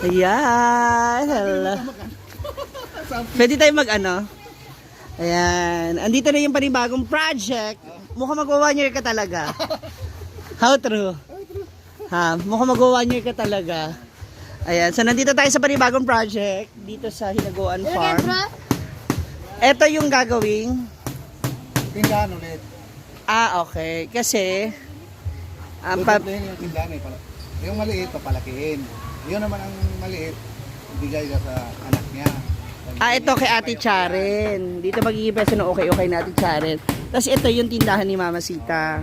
Ayan. Hello. Pwede tayo mag-ano? Ayan. Andito na yung panibagong project. Mukhang mag-1 year ka talaga. How true? Ha, mukhang mag-1 year ka talaga. Ayan. So, nandito tayo sa panibagong project. Dito sa Hinaguan Farm. Ito yung gagawing Tindahan ulit. okay. Kasi Yung tindahan eh. Yung maliit, papalakihin. Yun naman ang maliit, bigay ka sa anak niya. ito kay Ate Charen. Dito magiging peso ng okay na Ate Charen. Tapos ito yung tindahan ni Mama Sita.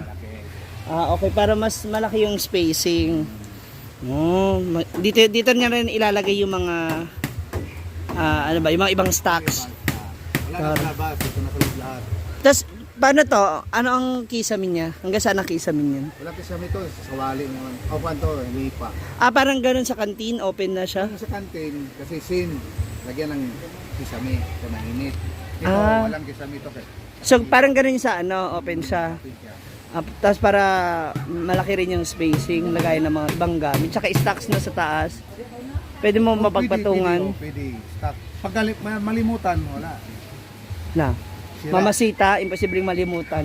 Okay, para mas malaki yung spacing. Dito niya rin ilalagay yung mga yung mga ibang stocks. Wala na sa labas, ito na sa lahat. Tapos paano to? Ano ang kisame niya? Hanggang saan ang kisame niyan? Wala kasi kami ito, sa wali naman. Open to, hindi pa. Parang ganun sa canteen, open na siya. Yung sa kantin, kasi sin, lagyan ng kisame, sa mainit. Ito, walang kisame ito. So parang ganun sa open siya. Tapos para malaki rin yung spacing, lagay ng mga ibang gamit. Tsaka stocks na sa taas. Pwede mo mapagpatungan. Pwede. Stock. Pag malimutan, wala. Na. Mama Sita, imposibleng malimutan.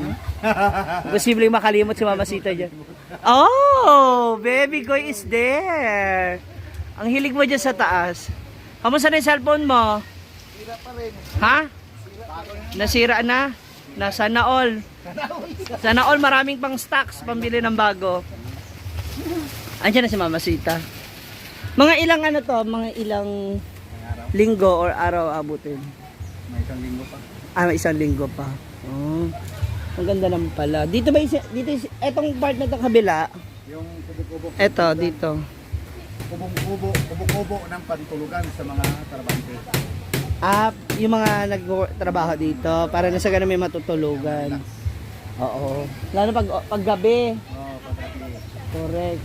Imposibleng makalimot si Mama Sita dyan. Oh, baby boy is there. Ang hilig mo dyan sa taas. Kamusta na yung cellphone mo? Sira pa rin. Ha? Nasira na? Sana all. Sana all, maraming pang stocks, pambili ng bago. Andiyan na si Mama Sita. Mga ilang mga ilang linggo or araw abutin? May isang linggo pa. May isang linggo pa. Ang ganda naman pala. Dito ba etong part na to kabila? Yung kubo-kubo. Eto, dito. Kubo-kubo ng pantulugan sa mga trabante. Yung mga nagtrabaho dito, para na sa ganun may matutulugan. Oo. Lalo pag gabi. Pagkakli. Correct.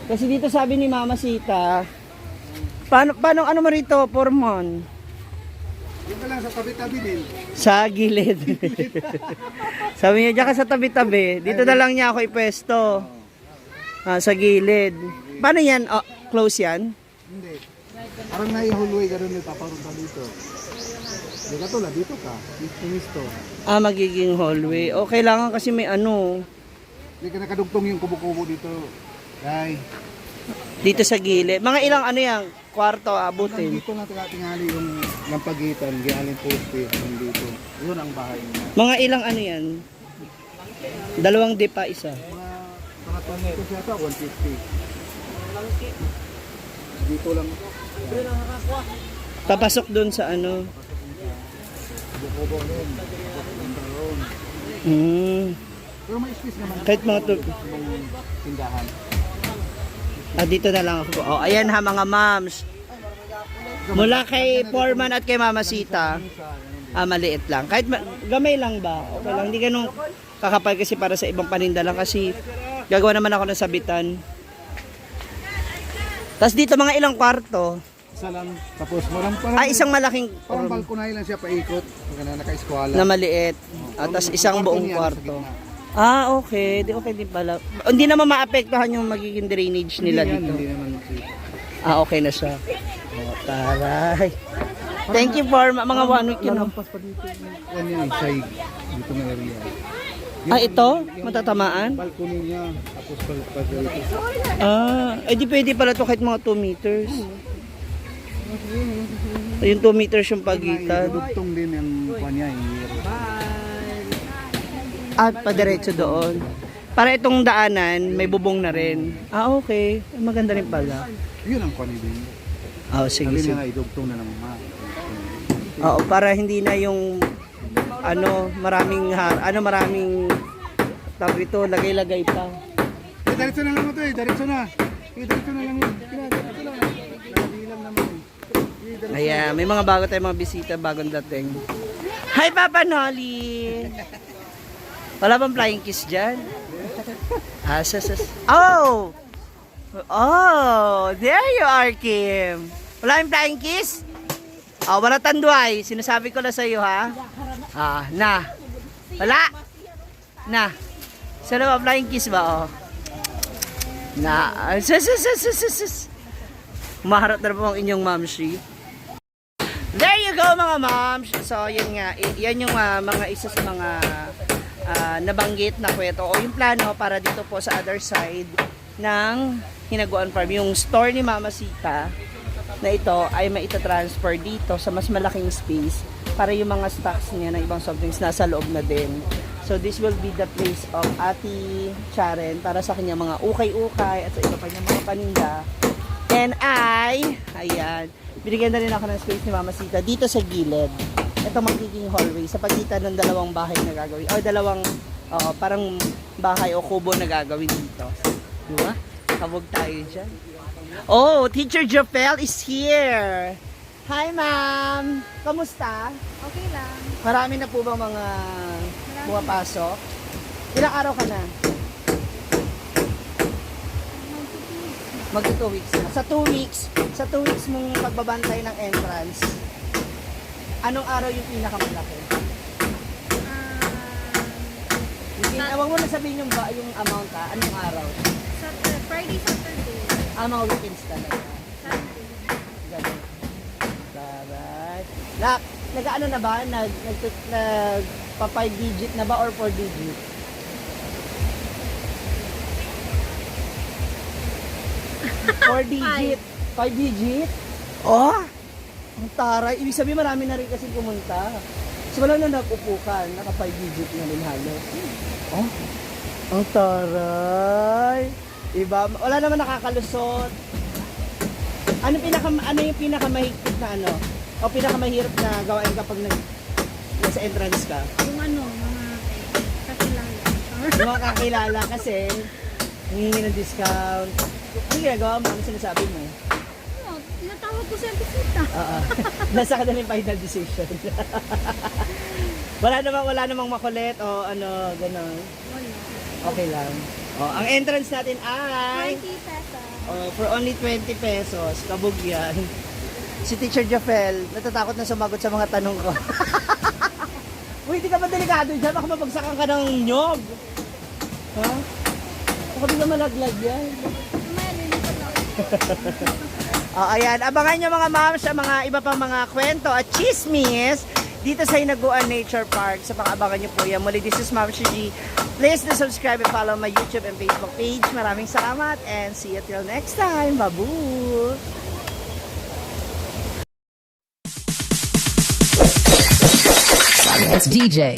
Kasi dito sabi ni Mama Sita, paano mo rito, Pormon? Yung ka lang sa tabi-tabi din. Sa gilid. Sabi niya, diyan ka sa tabi-tabi. Dito na lang niya ako ipwesto. Sa gilid. Paano yan? Close yan? Hindi. Parang naihulway ka rin may paparunta dito. Hindi ka tulad, dito ka. Dito. Magiging hallway. Kailangan kasi may Hindi ka nakadugtong yung kubo-kubo dito. Ay. Dito sa gilid. Mga ilang yan? Kwarto abutin. Dito na tingali yung lampagitan, gialin poste dito. Yun ang bahay niya. Mga ilang yan? 2 depa isa. Mga ito siya ito, 150. Dito lang. Papasok dun sa Kubo-kubo rin. Pero may space naman. Kahit mga Tindahan. dito na lang ako. Ayan ha mga moms. Mula kay Foreman at kay Mama Sita, maliit lang. Kahit gamay lang ba? Okay lang. Hindi ganun kakapal kasi para sa ibang paninda lang kasi gagawa naman ako ng sabitan. Tapos dito mga ilang kwarto. Isa lang. Tapos parang Isang malaking parang balkonahe lang siya paikot. Naka-eskwala. na maliit. Tapos isang buong kwarto. Okay. Okay din pala. Hindi naman maapektuhan yung magiging drainage nila dito. Hindi naman. Okay na siya. Taray. Thank you for mga 1 week yun. Nalampas pa dito. Yan yung side. Dito na area. Ito? Matatamaan? Balcony niya. Tapos dito. Di pwede pala to kahit mga 2 meters. Yung 2 meters yung pagitan. Dugtong din yung kanya. Padiretso doon. Para itong daanan, may bubong na rin. Okay. Maganda rin pala. Yun ang kanya din. Sige. Sabi niya nga idugtong na naman. Para hindi na yung maraming tawag ito, lagay-lagay pa. Diretso na lang ito diretso na. Diretso na lang yun. Diretso lang. Nakabilang naman. Ayan, may mga bago tayong mga bisita, bagong dating. Hi Papa Nolly! Wala bang flying kiss dyan? There you are, Kim. Wala yung flying kiss? Wala tanduay. Sinasabi ko na sa iyo, ha? Wala. Sana ba flying kiss ba, Na. Maharap na po ang inyong mamshi. There you go mga moms! So yan nga, yan yung mga isa sa mga nabanggit na kwento o yung plano para dito po sa other side ng Hinaguan Farm. Yung store ni Mama Sita na ito ay maita-transfer dito sa mas malaking space para yung mga stocks niya ng ibang soft drinks nasa loob na din. So this will be the place of Ate Charen para sa kanya mga ukay-ukay at sa iba pa niya mga paninda. And ayan, binigyan na rin ako ng space ni Mama Sita dito sa gilid. Ito magiging hallway sa pagitan ng dalawang bahay na gagawin. O dalawang parang bahay o kubo na gagawin dito. Diba? Kabog tayo dyan. Oh, Teacher Jofel is here. Hi, ma'am. Kamusta? Okay lang. Marami na po bang mga pumapasok? Ilang araw ka na? Magto 2 weeks na. Sa 2 weeks mong pagbabantay ng entrance, anong araw yung pinakamalaki? Huwag mo na sabihin yung amount ha. Anong araw? Friday, Saturday. Mga weekends talaga. Sunday. Ganun. Alright. Nag-ano na ba? Pa 5 digit na ba or 4 digit? 4 digit. 5 digit? Oh! Ang taray. Ibig sabihin marami na rin kasi pumunta. So wala na nag-upukan. Naka 5 digit na rin halos. Oh! Ang taray. Iba, wala naman nakakalusot. Ano yung pinakamahigpit na ano? O pinakamahirap na gawain kapag nasa entrance ka? Yung mga kakilala. Yung mga kakilala kasi hihingi ng discount. Ano ginagawa mo? Ano sinasabi mo? Tinatawag ko sa bisita. Oo. Nasa ka na yung final decision. wala namang makulit o ano, gano'n. Wala. Okay lang. Oh, ang entrance natin ay 20 pesos. for only 20 pesos. Kabog yan. Si Teacher Jafel, natatakot na sumagot sa mga tanong ko. Uy, hindi ka ba delikado dyan? Baka mabagsakan ka ng nyog. Ha? Baka di ka malaglag yan. Ayan, abangan nyo mga moms sa mga iba pang mga kwento at chismis dito sa Hinaguan Nature Park. Sa pang-abangan nyo po yan. Muli, this is Ma'am Shiji. Please subscribe and follow my YouTube and Facebook page. Maraming salamat and see you till next time. Babu! It's DJ.